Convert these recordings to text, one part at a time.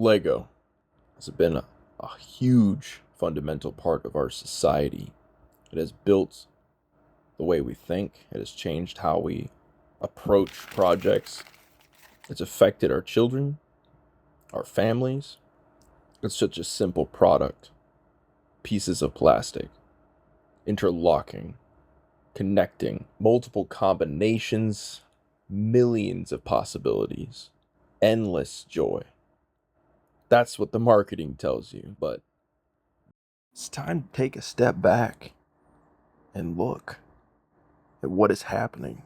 Lego has been a huge fundamental part of our society. It has built the way we think, it has changed how we approach projects, it's affected our children, our families. It's such a simple product. Pieces of plastic, interlocking, connecting, multiple combinations, millions of possibilities, endless joy. That's what the marketing tells you, but it's time to take a step back and look at what is happening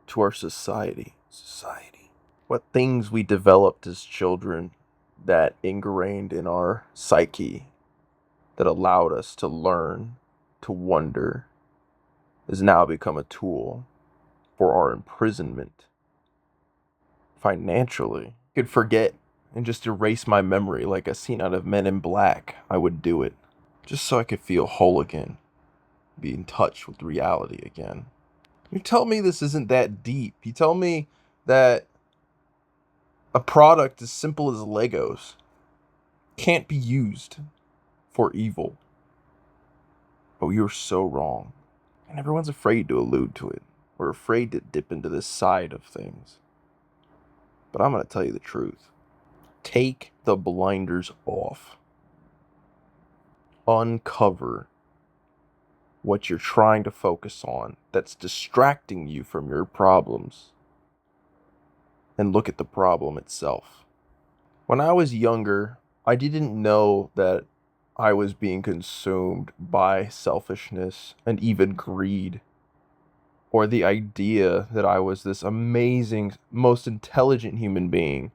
to our society. What things we developed as children that ingrained in our psyche that allowed us to learn, to wonder, has now become a tool for our imprisonment financially. I could forget and just erase my memory like a scene out of Men in Black. I would do it just so I could feel whole again, be in touch with reality again. You tell me this isn't that deep. You tell me that a product as simple as Legos can't be used for evil. But you're so wrong. And everyone's afraid to allude to it. We're afraid to dip into this side of things. But I'm going to tell you the truth. Take the blinders off. Uncover what you're trying to focus on that's distracting you from your problems. And look at the problem itself. When I was younger, I didn't know that I was being consumed by selfishness and even greed, or the idea that I was this amazing, most intelligent human being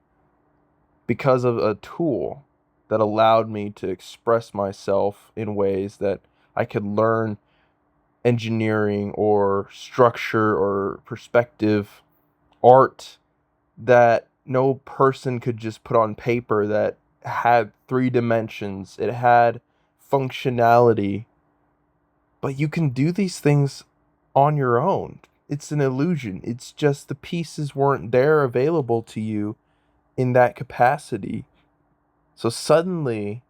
because of a tool that allowed me to express myself in ways that I could learn engineering or structure or perspective, art that no person could just put on paper, that had 3 dimensions, it had functionality. But you can do these things on your own. It's an illusion. It's just the pieces weren't there available to you in that capacity. So suddenly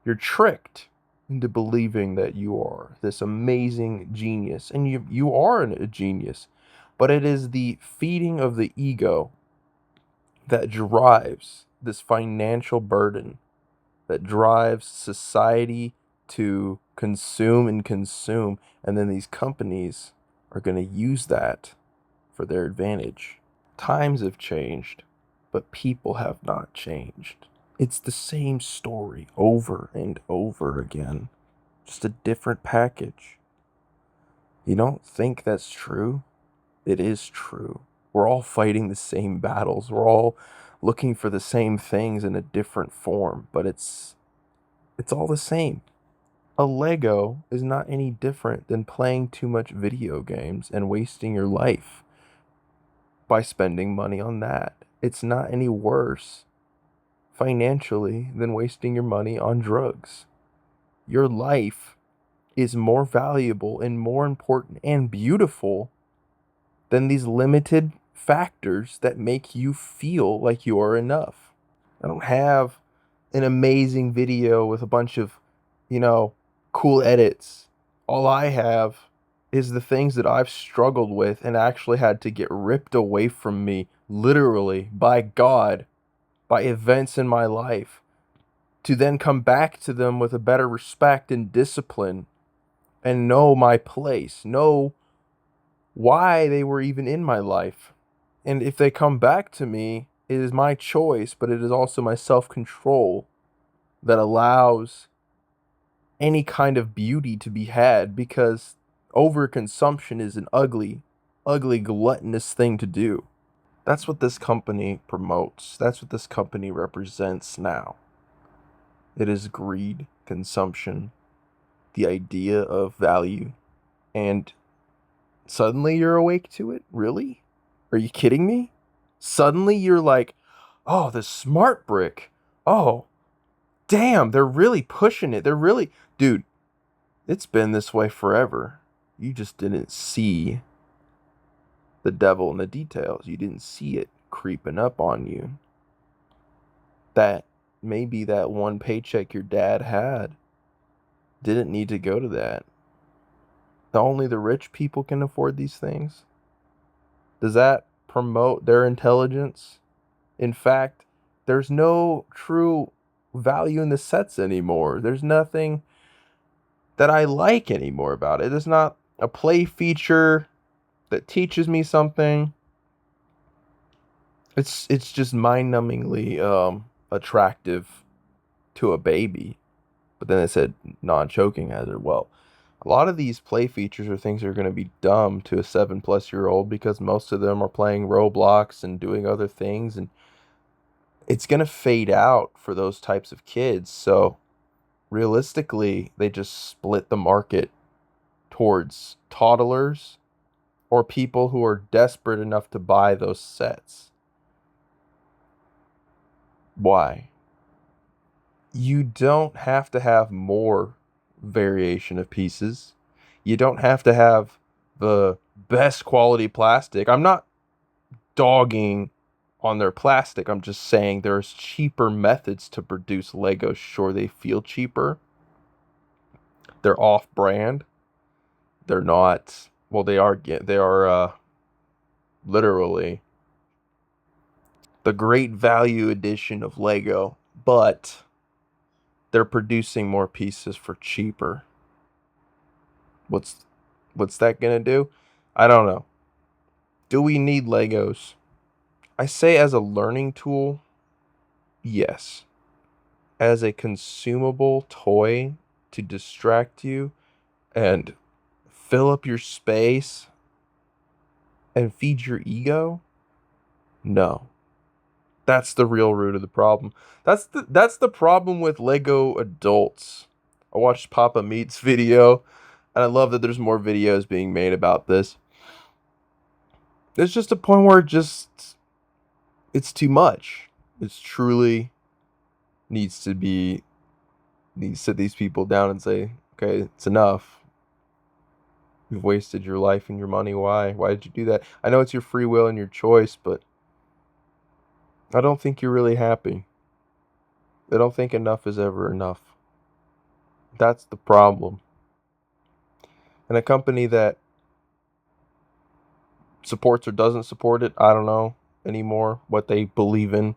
you're tricked into believing that you are this amazing genius. And you are a genius. But it is the feeding of the ego that drives this financial burden, that drives society to consume and consume. And then these companies are going to use that for their advantage. Times have changed, but people have not changed. It's the same story over and over again, just a different package. You don't think that's true? It is true. We're all fighting the same battles. We're all looking for the same things in a different form, but it's all the same. A Lego is not any different than playing too much video games and wasting your life by spending money on that. It's not any worse financially than wasting your money on drugs. Your life is more valuable and more important and beautiful than these limited factors that make you feel like you are enough. I don't have an amazing video with a bunch of, cool edits. All I have is the things that I've struggled with and actually had to get ripped away from me, literally, by God, by events in my life, to then come back to them with a better respect and discipline and know my place, know why they were even in my life. And if they come back to me, it is my choice, but it is also my self-control that allows any kind of beauty to be had, because overconsumption is an ugly, ugly, gluttonous thing to do. That's what this company promotes. That's what this company represents now. It is greed, consumption, the idea of value, and suddenly you're awake to it? Really? Are you kidding me? Suddenly you're like, oh, the smart brick. Oh, damn, they're really pushing it. They're really, dude, it's been this way forever. You just didn't see the devil in the details. You didn't see it creeping up on you. that maybe that one paycheck your dad had didn't need to go to that. Only the rich people can afford these things. Does that promote their intelligence? In fact, there's no true value in the sets anymore. There's nothing that I like anymore about it. It's not a play feature that teaches me something. It's just mind-numbingly attractive to a baby. But then it said non-choking hazard. Well, a lot of these play features are things that are going to be dumb to a 7-plus-year-old because most of them are playing Roblox and doing other things, and it's going to fade out for those types of kids. So realistically, they just split the market towards toddlers or people who are desperate enough to buy those sets. Why? You don't have to have more variation of pieces. You don't have to have the best quality plastic. I'm not dogging on their plastic. I'm just saying there's cheaper methods to produce Legos. Sure, they feel cheaper. They're off-brand. They're not. Well, they are. They are literally the great value edition of Lego, but they're producing more pieces for cheaper. What's that gonna do? I don't know. Do we need Legos? I say as a learning tool, yes. As a consumable toy to distract you and fill up your space and feed your ego, no. That's the real root of the problem. That's the problem with Lego adults. I watched Papa Meat's video, and I love that there's more videos being made about this. There's just a point where it's too much. It's truly needs to sit these people down and say, okay, it's enough. You've wasted your life and your money. Why? Why did you do that? I know it's your free will and your choice, but I don't think you're really happy. I don't think enough is ever enough. That's the problem. And a company that supports or doesn't support it, I don't know anymore what they believe in,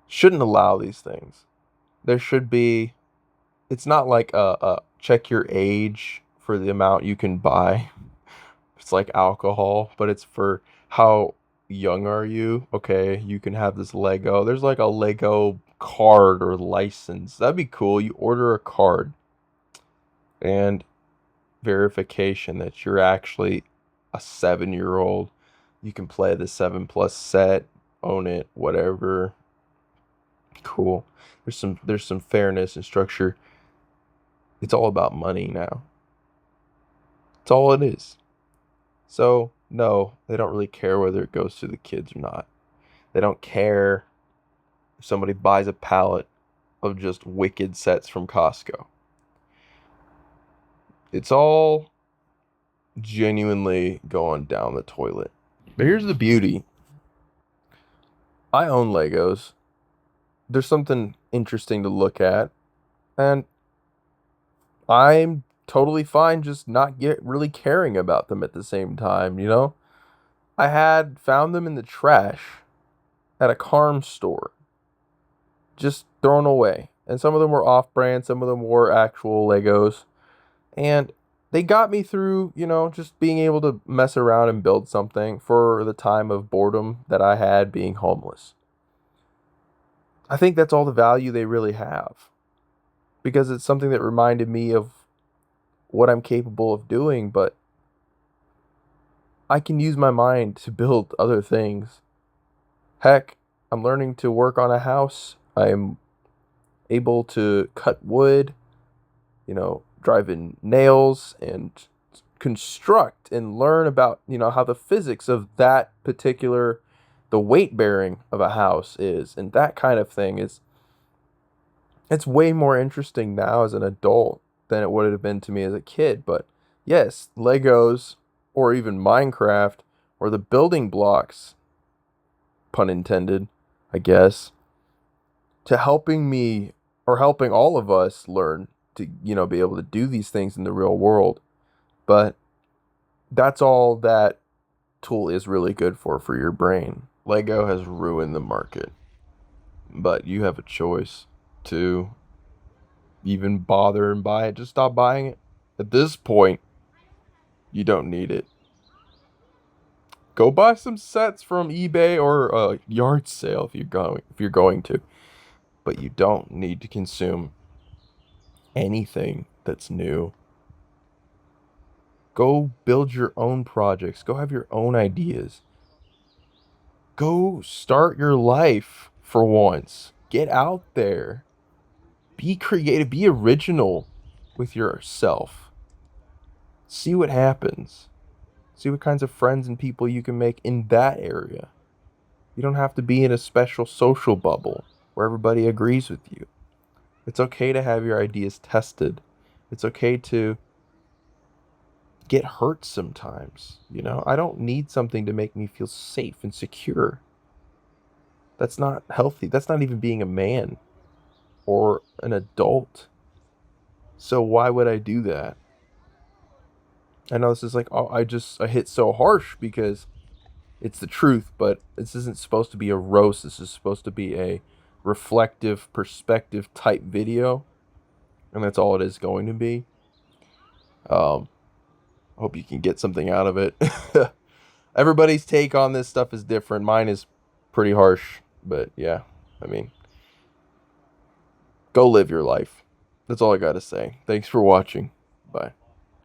shouldn't allow these things. There should be, it's not like a check your age for the amount you can buy. It's like alcohol, but it's for how young are you? Okay, you can have this Lego. There's like a Lego card or license. That'd be cool. You order a card and verification that you're actually a 7-year-old. You can play the 7+ set, own it, whatever. Cool. There's some fairness and structure. It's all about money now. It's all it is. So, no, they don't really care whether it goes to the kids or not. They don't care if somebody buys a pallet of just wicked sets from Costco. It's all genuinely going down the toilet. But here's the beauty. I own Legos. There's something interesting to look at, and I'm totally fine just not really caring about them at the same time, you know? I had found them in the trash at a KARM store, just thrown away. And some of them were off-brand, some of them were actual Legos. And they got me through, you know, just being able to mess around and build something for the time of boredom that I had being homeless. I think that's all the value they really have, because it's something that reminded me of what I'm capable of doing, but I can use my mind to build other things. Heck, I'm learning to work on a house. I'm able to cut wood, you know, drive in nails and construct and learn about, you know, how the physics of that particular, the weight bearing of a house is, and that kind of thing is, it's way more interesting now as an adult than it would have been to me as a kid. But yes, Legos or even Minecraft or the building blocks pun intended, I guess, to helping me or helping all of us learn to, be able to do these things in the real world. But that's all that tool is really good for your brain. Lego has ruined the market, but you have a choice to even bother and buy it. Just stop buying it. At this point, you don't need it. Go buy some sets from eBay or a yard sale if you're going to. But you don't need to consume anything that's new. Go build your own projects. Go have your own ideas. Go start your life for once. Get out there. Be creative. Be original with yourself. See what happens. See what kinds of friends and people you can make in that area. You don't have to be in a special social bubble where everybody agrees with you. It's okay to have your ideas tested. It's okay to get hurt sometimes. I don't need something to make me feel safe and secure. That's not healthy. That's not even being a man or an adult. So why would I do that? I know this is like, oh, I hit so harsh because it's the truth, but this isn't supposed to be a roast. This is supposed to be a reflective perspective type video, and that's all it is going to be. I hope you can get something out of it. Everybody's take on this stuff is different. Mine is pretty harsh, but yeah, I mean, go live your life. That's all I got to say. Thanks for watching. Bye.